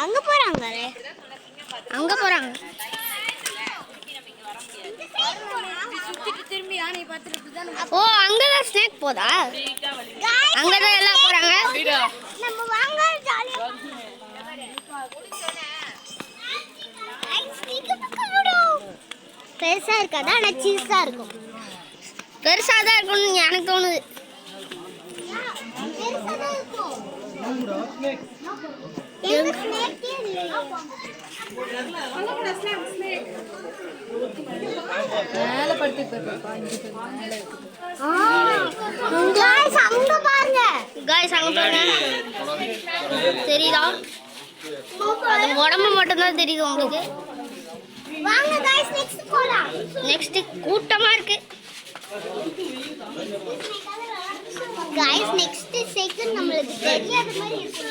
அங்க போறாங்க. அங்க போறாங்க. ஓ அங்கதான் ஸ்னேக் போதா? அங்கதான் எல்லாம் போறாங்க. நம்ம வாங்க ஜாலியா. பெருசா இருக்காது, ஆனா சீஸா இருக்கும். பெருசா தான் இருக்கும்னு எனக்கு தோணுது. தெரியுதா? அது உடம்பு மட்டும்தான் தெரியுது உங்களுக்கு. வாங்க गाइस நெக்ஸ்ட் போலாம். நெக்ஸ்ட் கூட்டமா இருக்கு. गाइस நெக்ஸ்ட் செகண்ட் நம்மளுக்கு தெரியாத மாதிரி இருக்கு.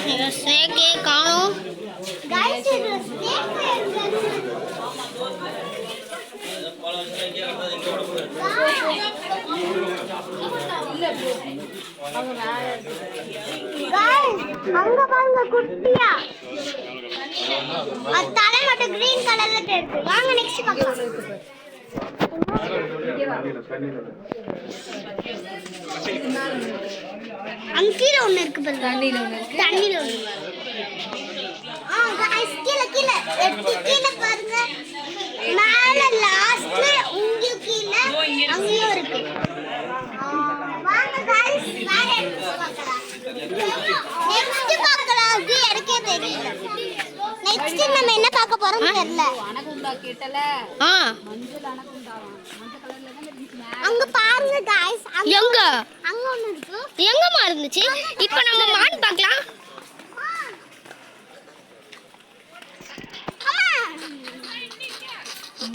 ये स्नेक है कानो गाइस ये स्नेक है அங்க பாருங்க குட்டியா அத்தால மட்டும் கிரீன் கலர்ல இருக்கு. வாங்க நெக்ஸ்ட் பார்க்கலாம். அங்கீல ஒண்ணு இருக்கு பாருங்க. தண்ணில ஒண்ணு गाइस கீழ எடுத்து கீழ பாருங்க. மேல லாஸ்ட்ல உங்க கீழ அங்கேயும் இருக்கு. வாங்க गाइस வேற எடுத்து பார்க்கலாம். நெக்ஸ்ட் பார்க்கலாம். அது எனக்கே தெரியல. நெக்ஸ்ட் நம்ம என்ன பார்க்க போறோம் தெரியல. அனகுண்டா கேட்டல. மஞ்சள் அனகுண்டாவா. மஞ்சள் கலர்ல தான் இருக்கு. அங்க பாருங்க गाइस. எங்க? அங்க ஒண்ணு இருக்கு. எங்கமா இருந்துச்சு? இப்போ நம்ம மான் பார்க்கலாம்.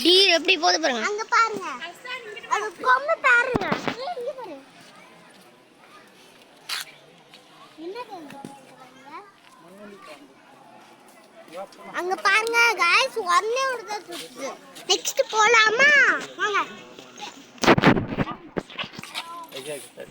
டீர் எப்படி போகுது பாருங்க. அங்க பாருங்க. அது கொம்பு பாருங்க. இங்க பாருங்க. என்னது அங்க பாருங்க गाइस ஒண்ணே ஒருதா சுத்து. நெக்ஸ்ட் போலாமா? வாங்க.